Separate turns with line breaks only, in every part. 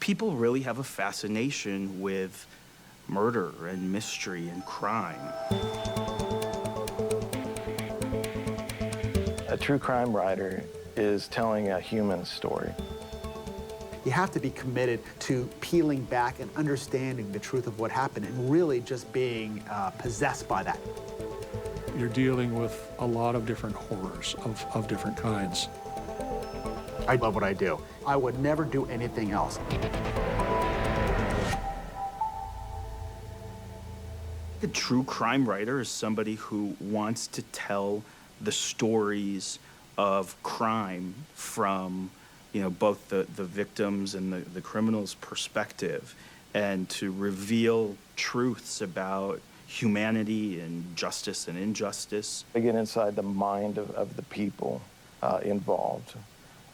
People really have a fascination with murder and mystery and crime.
A true crime writer is telling a human story.
You have to be committed to peeling back and understanding the truth of what happened and really just being possessed by that.
You're dealing with a lot of different horrors of different kinds.
I love what I do. I would never do anything else.
A true crime writer is somebody who wants to tell the stories of crime from, both the victims and the criminal's perspective, and to reveal truths about humanity and justice and injustice.
They get inside the mind of the people involved,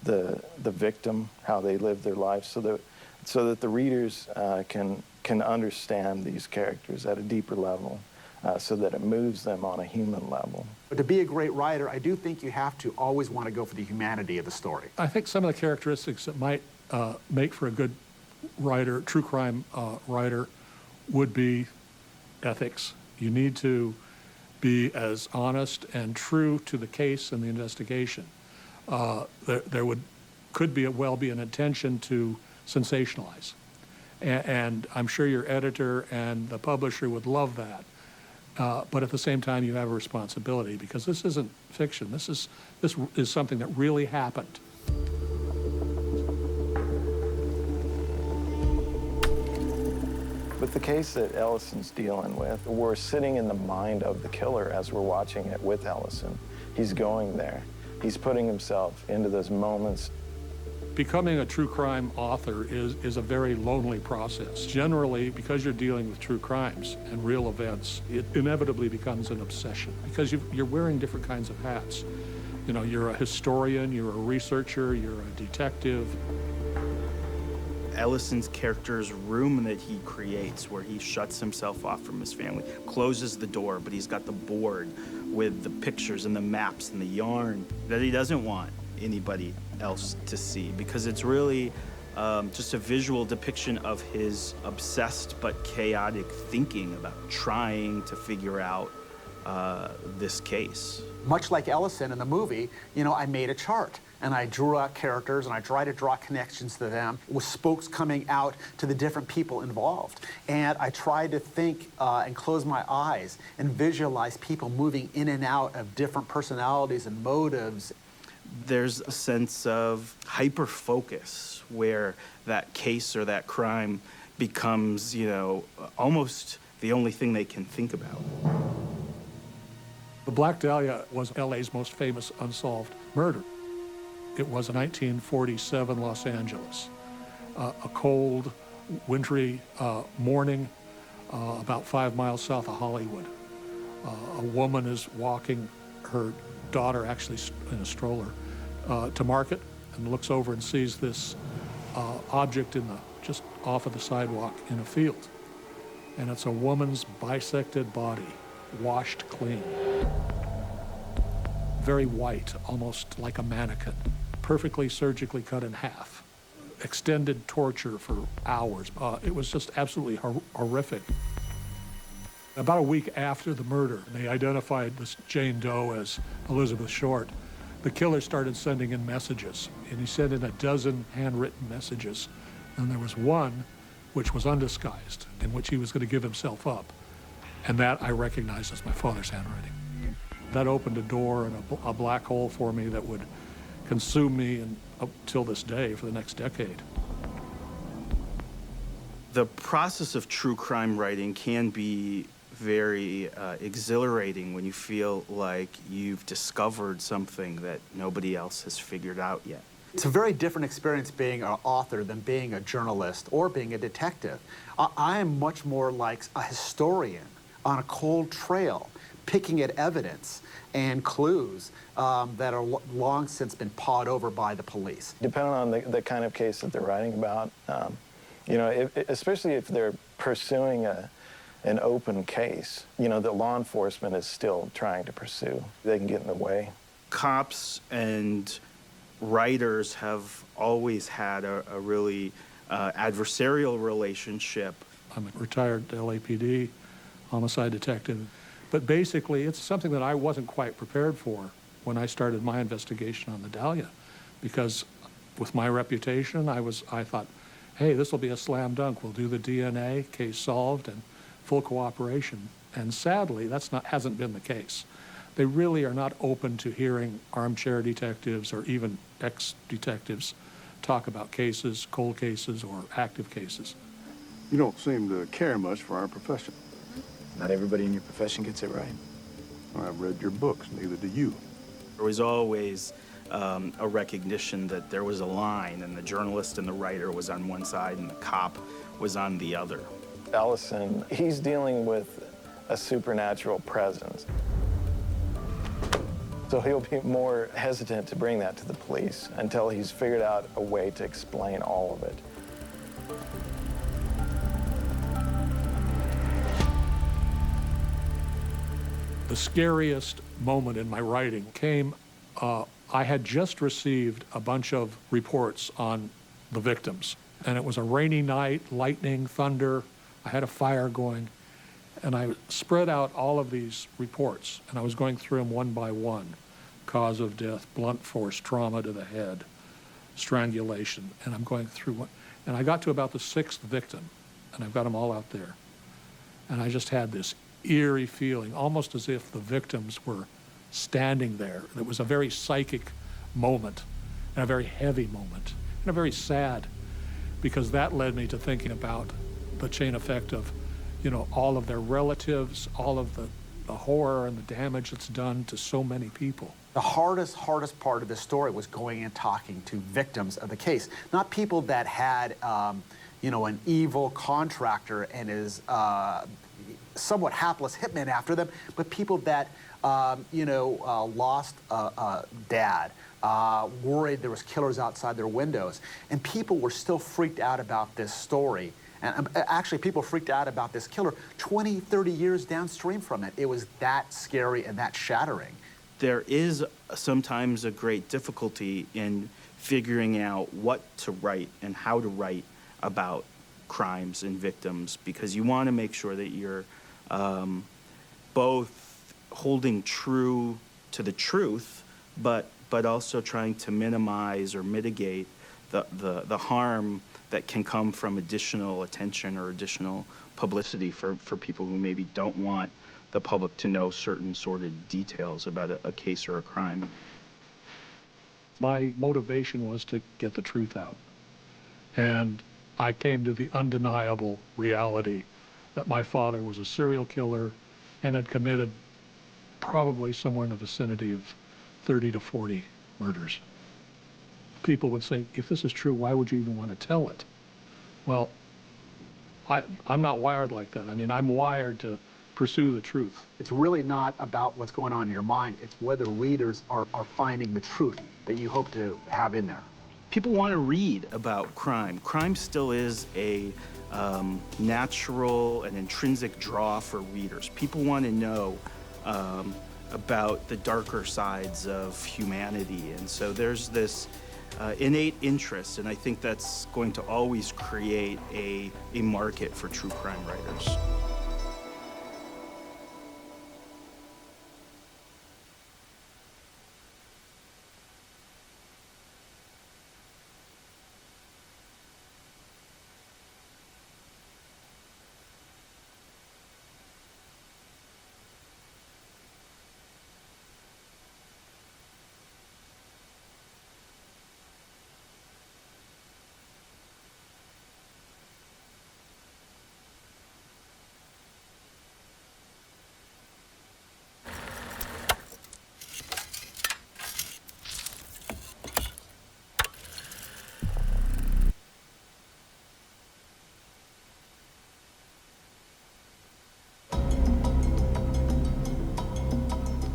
the victim, how they live their life, so that the readers can understand these characters at a deeper level, so that it moves them on a human level.
But to be a great writer, I do think you have to always want to go for the humanity of the story.
I think some of the characteristics that might make for a good writer, true crime writer, would be ethics. You need to be as honest and true to the case and the investigation. There could be an intention to sensationalize. And I'm sure your editor and the publisher would love that. But at the same time, you have a responsibility, because this isn't fiction. This is something that really happened.
With the case that Ellison's dealing with, we're sitting in the mind of the killer as we're watching it with Ellison. He's going there. He's putting himself into those moments.
Becoming a true crime author is a very lonely process. Generally, because you're dealing with true crimes and real events, it inevitably becomes an obsession, because you're wearing different kinds of hats. You're a historian, you're a researcher, you're a detective.
Ellison's character's room that he creates, where he shuts himself off from his family, closes the door, but he's got the board with the pictures and the maps and the yarn that he doesn't want anybody else to see, because it's really just a visual depiction of his obsessed but chaotic thinking about trying to figure out this case.
Much like Ellison in the movie, I made a chart and I drew out characters and I tried to draw connections to them with spokes coming out to the different people involved. And I tried to think and close my eyes and visualize people moving in and out of different personalities and motives.
There's a sense of hyper-focus where that case or that crime becomes, almost the only thing they can think about.
The Black Dahlia was LA's most famous unsolved murder. It was a 1947 Los Angeles. A cold, wintry morning about 5 miles south of Hollywood. A woman is walking her daughter, actually in a stroller, to market, and looks over and sees this object just off of the sidewalk in a field. And it's a woman's bisected body, washed clean. Very white, almost like a mannequin, perfectly surgically cut in half. Extended torture for hours. It was just absolutely horrific. About a week after the murder, they identified this Jane Doe as Elizabeth Short. The killer started sending in messages, and he sent in a dozen handwritten messages. And there was one which was undisguised, in which he was going to give himself up. And that I recognized as my father's handwriting. That opened a door and a black hole for me that would consume me and up till this day for the next decade.
The process of true crime writing can be very exhilarating when you feel like you've discovered something that nobody else has figured out yet.
It's a very different experience being an author than being a journalist or being a detective. I am much more like a historian on a cold trail, picking at evidence and clues that are long since been pawed over by the police.
Depending on the kind of case that they're writing about, especially if they're pursuing an open case, that law enforcement is still trying to pursue, they can get in the way.
Cops and writers have always had a really adversarial relationship.
I'm a retired LAPD homicide detective, but basically it's something that I wasn't quite prepared for when I started my investigation on the Dahlia, because with my reputation, I thought, hey, this will be a slam dunk. We'll do the DNA, case solved, and full cooperation. And sadly, hasn't been the case. They really are not open to hearing armchair detectives or even ex-detectives talk about cases, cold cases, or active cases.
You don't seem to care much for our profession.
Not everybody in your profession gets it right.
I've read your books, neither do you.
There was always a recognition that there was a line, and the journalist and the writer was on one side and the cop was on the other.
Ellison, he's dealing with a supernatural presence. So he'll be more hesitant to bring that to the police until he's figured out a way to explain all of it.
The scariest moment in my writing came, I had just received a bunch of reports on the victims. And it was a rainy night, lightning, thunder. I had a fire going. And I spread out all of these reports, and I was going through them one by one. Cause of death, blunt force trauma to the head, strangulation. And I'm going through one. And I got to about the 6th victim, and I've got them all out there. And I just had this eerie feeling, almost as if the victims were standing there. It was a very psychic moment, and a very heavy moment, and a very sad, because that led me to thinking about the chain effect of, all of their relatives, all of the horror and the damage that's done to so many people.
The hardest part of this story was going and talking to victims of the case, not people that had, an evil contractor and his somewhat hapless hitman after them, but people that, lost a dad, worried there was killers outside their windows, and people were still freaked out about this story. And actually, people freaked out about this killer 20, 30 years downstream from it. It was that scary and that shattering.
There is sometimes a great difficulty in figuring out what to write and how to write about crimes and victims, because you want to make sure that you're both holding true to the truth, but also trying to minimize or mitigate the harm that can come from additional attention or additional publicity for people who maybe don't want the public to know certain sordid details about a case or a crime.
My motivation was to get the truth out. And I came to the undeniable reality that my father was a serial killer and had committed probably somewhere in the vicinity of 30 to 40 murders. People would say, if this is true, why would you even want to tell it? Well, I'm not wired like that. I mean, I'm wired to pursue the truth.
It's really not about what's going on in your mind. It's whether readers are finding the truth that you hope to have in there.
People want to read about crime. Crime still is a natural and intrinsic draw for readers. People want to know about the darker sides of humanity. And so there's this innate interest, and I think that's going to always create a market for true crime writers.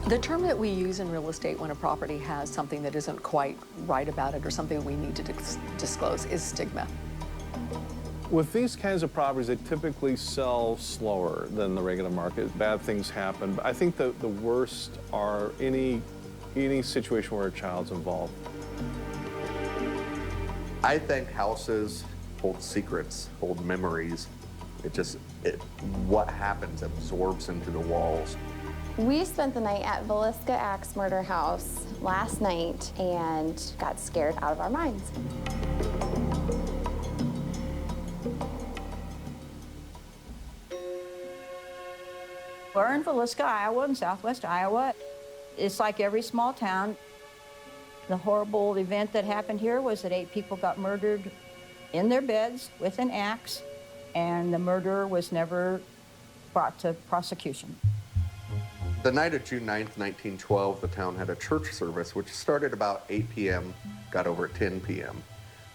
The term that we use in real estate when a property has something that isn't quite right about it or something we need to disclose is stigma.
With these kinds of properties, they typically sell slower than the regular market. Bad things happen. But I think the worst are any situation where a child's involved.
I think houses hold secrets, hold memories. What happens absorbs into the walls.
We spent the night at Villisca Axe Murder House last night and got scared out of our minds.
We're in Villisca, Iowa, in southwest Iowa. It's like every small town. The horrible event that happened here was that 8 people got murdered in their beds with an axe, and the murderer was never brought to prosecution.
The night of June 9th, 1912, the town had a church service, which started about 8 p.m., got over at 10 p.m.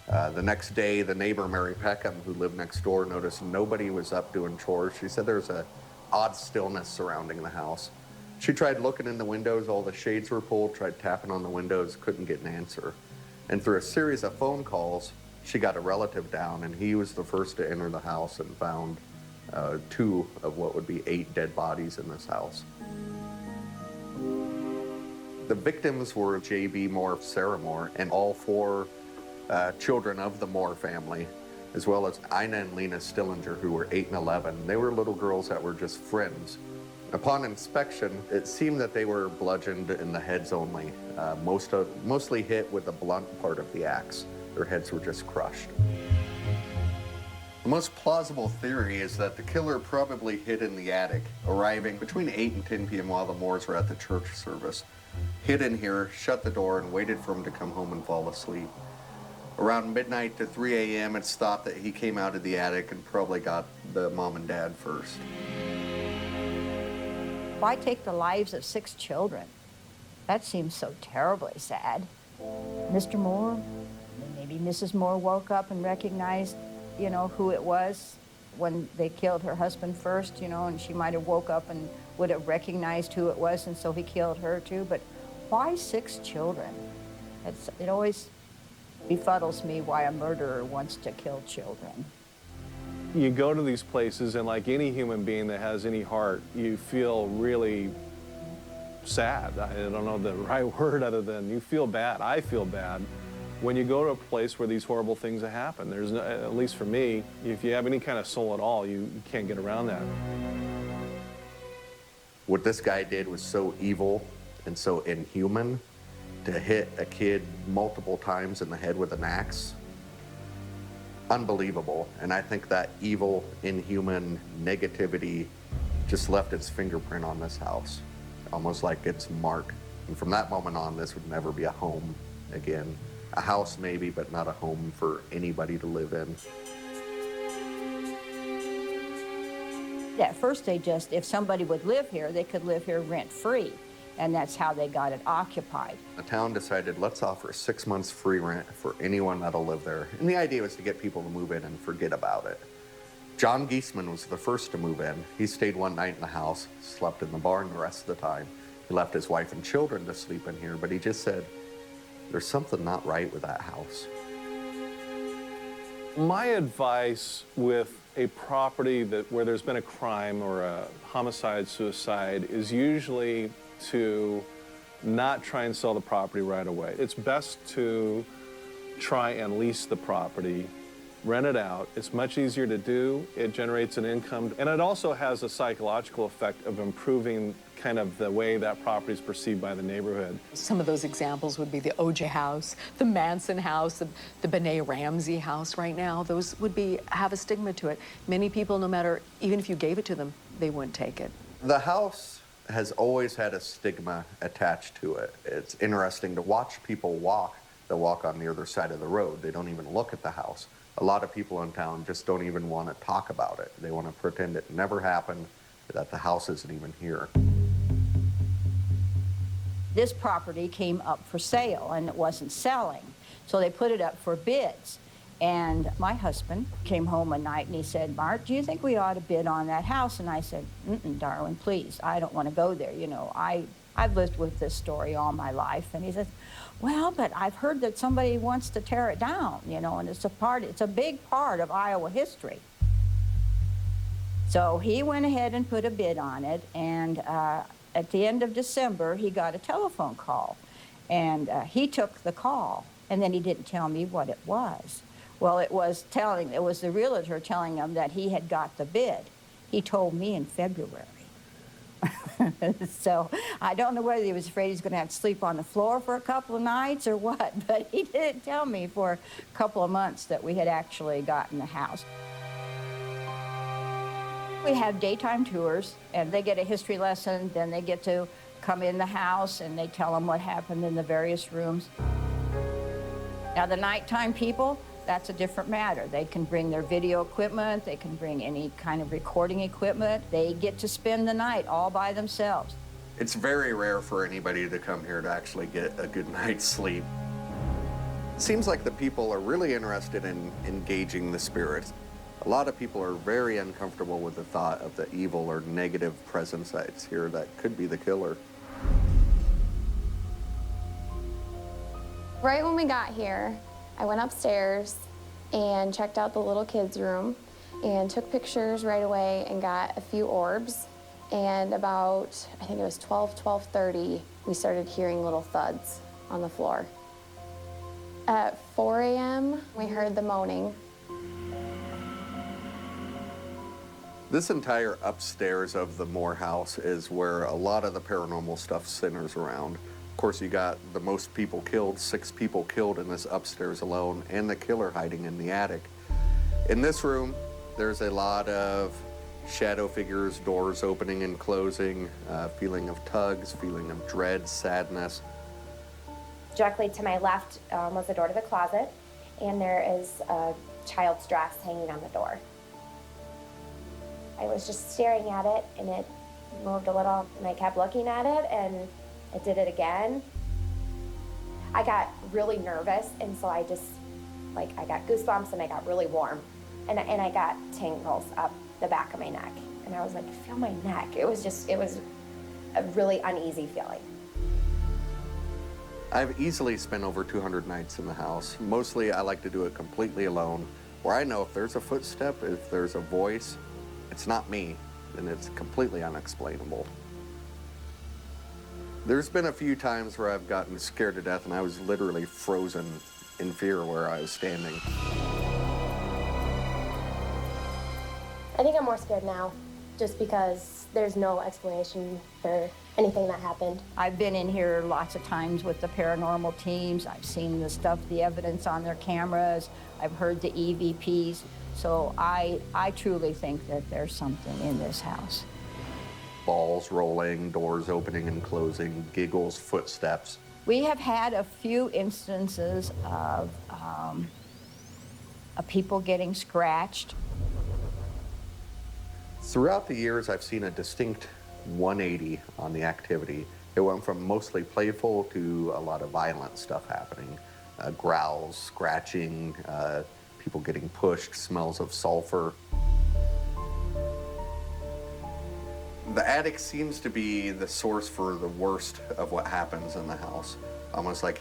The next day, the neighbor, Mary Peckham, who lived next door, noticed nobody was up doing chores. She said there was an odd stillness surrounding the house. She tried looking in the windows, all the shades were pulled, tried tapping on the windows, couldn't get an answer. And through a series of phone calls, she got a relative down, and he was the first to enter the house and found 2 of what would be 8 dead bodies in this house. The victims were J.B. Moore, Sarah Moore, and all 4 children of the Moore family, as well as Ina and Lena Stillinger, who were 8 and 11. They were little girls that were just friends. Upon inspection, it seemed that they were bludgeoned in the heads only, mostly hit with the blunt part of the axe. Their heads were just crushed. The most plausible theory is that the killer probably hid in the attic, arriving between 8 and 10 p.m. while the Moores were at the church service. Hid in here, shut the door, and waited for him to come home and fall asleep. Around midnight to 3 a.m., it's thought that he came out of the attic and probably got the mom and dad first.
Why take the lives of 6 children? That seems so terribly sad. Mr. Moore, maybe Mrs. Moore woke up and recognized, who it was when they killed her husband first, and she might have woke up and would have recognized who it was, and so he killed her too. But why 6 children? It always befuddles me why a murderer wants to kill children.
You go to these places, and like any human being that has any heart, you feel really sad. I don't know the right word other than you feel bad. I feel bad when you go to a place where these horrible things have happened. There's no, at least for me, if you have any kind of soul at all, you can't get around that.
What this guy did was so evil and so inhuman. To hit a kid multiple times in the head with an axe, unbelievable. And I think that evil, inhuman negativity just left its fingerprint on this house, almost like its mark. And from that moment on, this would never be a home again. A house maybe, but not a home for anybody to live in.
At first, if somebody would live here, they could live here rent-free. And that's how they got it occupied.
The town decided, let's offer 6 months free rent for anyone that'll live there. And the idea was to get people to move in and forget about it. John Geisman was the first to move in. He stayed one night in the house, slept in the barn the rest of the time. He left his wife and children to sleep in here, but he just said, there's something not right with that house.
My advice with a property where there's been a crime or a homicide, suicide, is usually to not try and sell the property right away. It's best to try and lease the property, rent it out. It's much easier to do. It generates an income, and it also has a psychological effect of improving kind of the way that property is perceived by the neighborhood.
Some of those examples would be the O.J. house, the Manson house, the Benet Ramsey house right now. Those would have a stigma to it. Many people, no matter, even if you gave it to them, they wouldn't take it.
The house has always had a stigma attached to it. It's interesting to watch people walk. They'll walk on the other side of the road. They don't even look at the house. A lot of people in town just don't even want to talk about it. They want to pretend it never happened, that the house isn't even here.
This property came up for sale and it wasn't selling, so they put it up for bids. And my husband came home one night and he said, Mark, do you think we ought to bid on that house? And I said, darling, please, I don't want to go there. I've lived with this story all my life. And he says, well, but I've heard that somebody wants to tear it down, and it's a big part of Iowa history. So he went ahead and put a bid on it, and at the end of December, he got a telephone call. And he took the call, and then he didn't tell me what it was. Well, it was the realtor telling him that he had got the bid. He told me in February. So I don't know whether he was afraid he's going to have to sleep on the floor for a couple of nights or what, but he didn't tell me for a couple of months that we had actually gotten the house. We have daytime tours, and they get a history lesson, then they get to come in the house and they tell them what happened in the various rooms. Now the nighttime people, that's a different matter. They can bring their video equipment, they can bring any kind of recording equipment. They get to spend the night all by themselves.
It's very rare for anybody to come here to actually get a good night's sleep. It seems like the people are really interested in engaging the spirits. A lot of people are very uncomfortable with the thought of the evil or negative presence that's here that could be the killer.
Right when we got here, I went upstairs and checked out the little kids' room and took pictures right away and got a few orbs. And about, I think it was 12:30, we started hearing little thuds on the floor. At 4 a.m., we heard the moaning.
This entire upstairs of the Moore house is where a lot of the paranormal stuff centers around. Of course, you got the most people killed, 6 people killed in this upstairs alone, and the killer hiding in the attic. In this room, there's a lot of shadow figures, doors opening and closing, feeling of tugs, feeling of dread, sadness.
Directly to my left was the door to the closet, and there is a child's dress hanging on the door. I was just staring at it, and it moved a little, and I kept looking at it, and it did it again. I got really nervous, and so I just, I got goosebumps, and I got really warm, and I got tingles up the back of my neck, and I was like, feel my neck. It was a really uneasy feeling.
I've easily spent over 200 nights in the house. Mostly, I like to do it completely alone, where I know if there's a footstep, if there's a voice, it's not me, and it's completely unexplainable. There's been a few times where I've gotten scared to death and I was literally frozen in fear where I was standing.
I think I'm more scared now, just because there's no explanation for anything that happened.
I've been in here lots of times with the paranormal teams. I've seen the stuff, the evidence on their cameras. I've heard the EVPs. So I truly think that there's something in this house.
Balls rolling, doors opening and closing, giggles, footsteps.
We have had a few instances of people getting scratched.
Throughout the years, I've seen a distinct 180 on the activity. It went from mostly playful to a lot of violent stuff happening. Growls, scratching, people getting pushed, smells of sulfur. The attic seems to be the source for the worst of what happens in the house. Almost like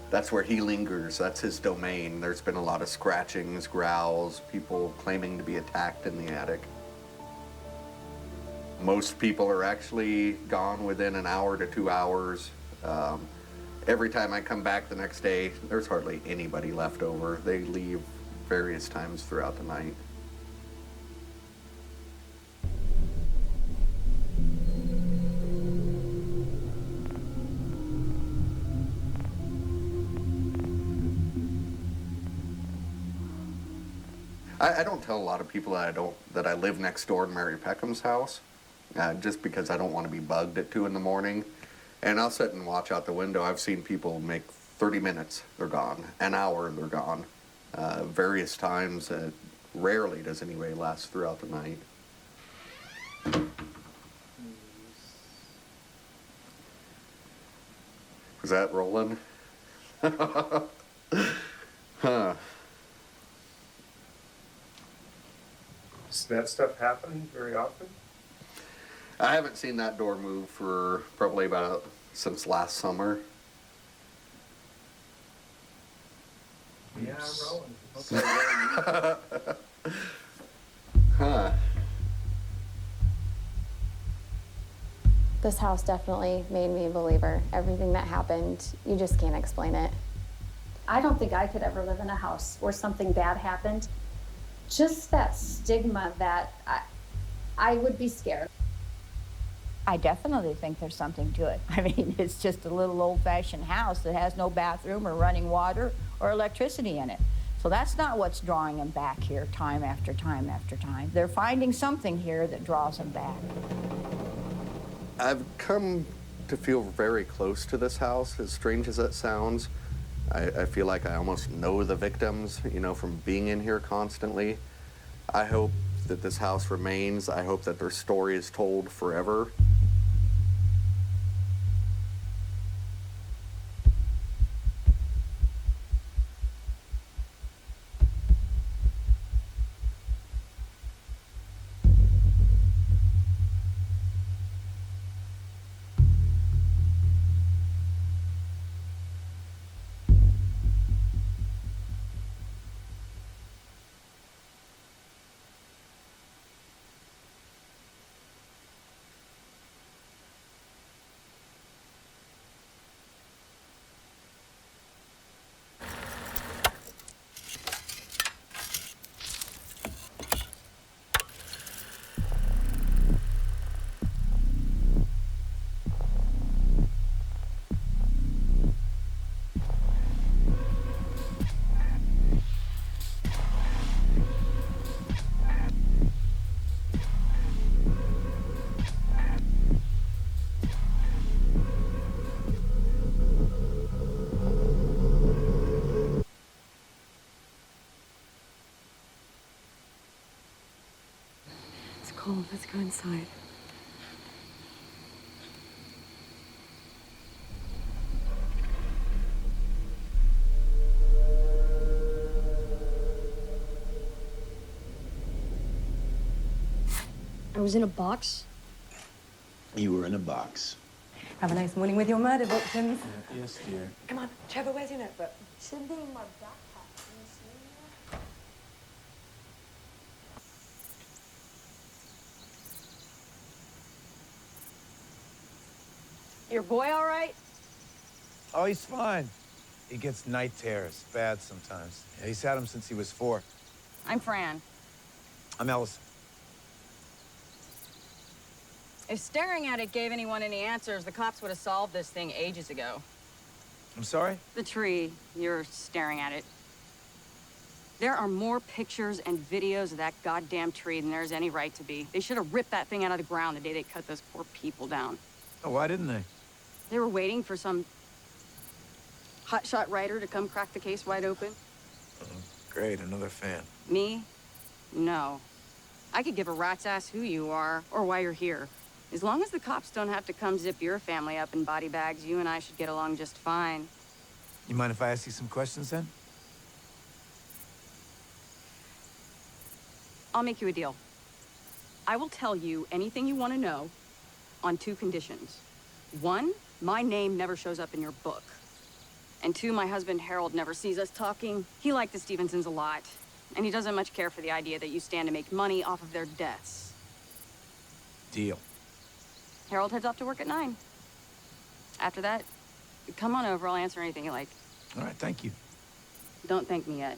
that's where he lingers, that's his domain. There's been a lot of scratchings, growls, people claiming to be attacked in the attic. Most people are actually gone within an hour to 2 hours. Every time I come back the next day, there's hardly anybody left over. They leave various times throughout the night. I don't tell a lot of people that I live next door to Mary Peckham's house, just because I don't want to be bugged at 2 in the morning. And I'll sit and watch out the window. I've seen people make 30 minutes, they're gone. An hour, they're gone. Various times, rarely does anybody last throughout the night. Was that rolling? Huh.
Does that stuff happen very often?
I haven't seen that door move for probably since last summer.
Yeah, I'm rolling. Okay.
Huh.
This house definitely made me a believer. Everything that happened, you just can't explain it.
I don't think I could ever live in a house where something bad happened. Just that stigma that I would be scared.
I definitely think there's something to it. I mean, it's just a little old-fashioned house that has no bathroom or running water or electricity in it. So that's not what's drawing them back here time after time after time. They're finding something here that draws them back.
I've come to feel very close to this house, as strange as that sounds. I feel like I almost know the victims, you know, from being in here constantly. I hope that this house remains. I hope that their story is told forever.
It's cold. Let's go inside.
I was in a box.
You were in a box.
Have a nice morning with your murder victims.
Yes, dear.
Come on, Trevor, where's your notebook?
Should be in my backpack.
Your boy all right?
Oh, he's fine. He gets night terrors, bad sometimes. Yeah, he's had them since he was 4.
I'm Fran.
I'm Ellison.
If staring at it gave anyone any answers, the cops would have solved this thing ages ago.
I'm sorry?
The tree, you're staring at it. There are more pictures and videos of that goddamn tree than there's any right to be. They should have ripped that thing out of the ground the day they cut those poor people down.
Oh, why didn't they?
They were waiting for some hotshot writer to come crack the case wide open.
Oh, great, another fan.
Me? No. I could give a rat's ass who you are or why you're here. As long as the cops don't have to come zip your family up in body bags, you and I should get along just fine.
You mind if I ask you some questions then?
I'll make you a deal. I will tell you anything you want to know on 2 conditions. 1, my name never shows up in your book. And 2, my husband Harold never sees us talking. He liked the Stevensons a lot, and he doesn't much care for the idea that you stand to make money off of their deaths.
Deal.
Harold heads off to work at 9. After that, come on over. I'll answer anything you like.
All right, thank you.
Don't thank me yet.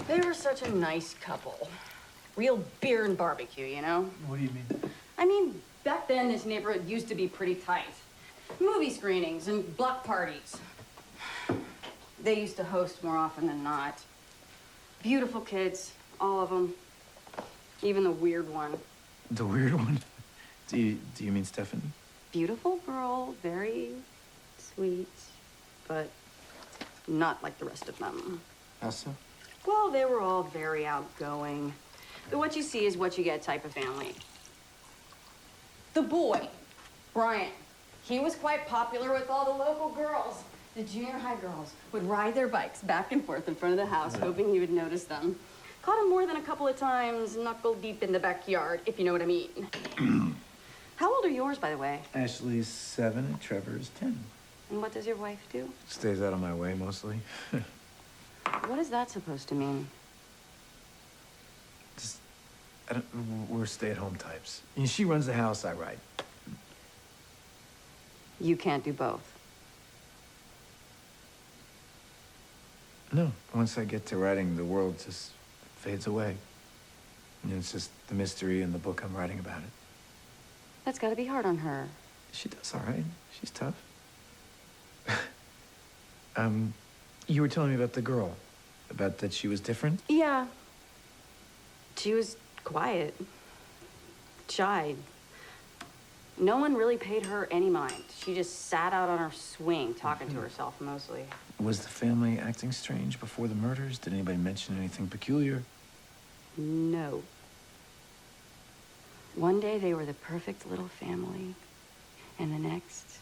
They were such a nice couple. Real beer and barbecue, you know?
What do you mean?
I mean, back then this neighborhood used to be pretty tight. Movie screenings and block parties. They used to host more often than not. Beautiful kids, all of them. Even the weird one.
The weird one? Do you mean Stephanie?
Beautiful girl, very sweet, but not like the rest of them.
How so?
Well, they were all very outgoing. what you see is what you get type of family. The boy, Brian, he was quite popular with all the local girls. The junior high girls would ride their bikes back and forth in front of the house, hoping he would notice them. Caught him more than a couple of times, knuckle deep in the backyard, if you know what I mean. How old are yours, by the way?
Ashley's 7 and Trevor's 10.
And what does your wife do?
Stays out of my way, mostly.
What is that supposed to mean?
We're stay-at-home types. And she runs the house, I ride.
You can't do both.
No, once I get to writing, the world just fades away. And it's just the mystery in the book I'm writing about it.
That's gotta be hard on her.
She does all right. She's tough. You were telling me about the girl, about that she was different?
Yeah. She was quiet, shy. No one really paid her any mind. She just sat out on her swing, talking to herself mostly.
Was the family acting strange before the murders? Did anybody mention anything peculiar?
No. One day they were the perfect little family, and the next,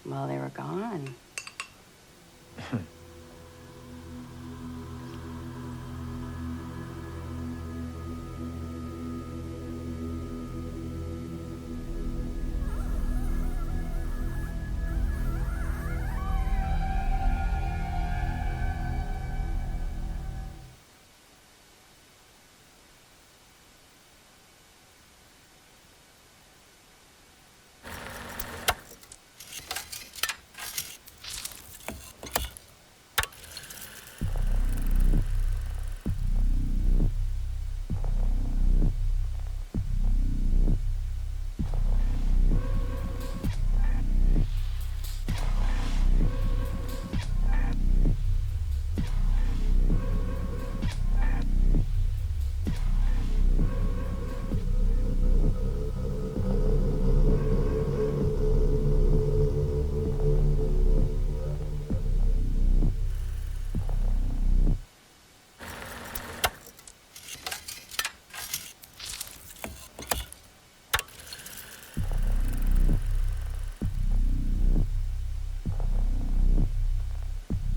well, they were gone.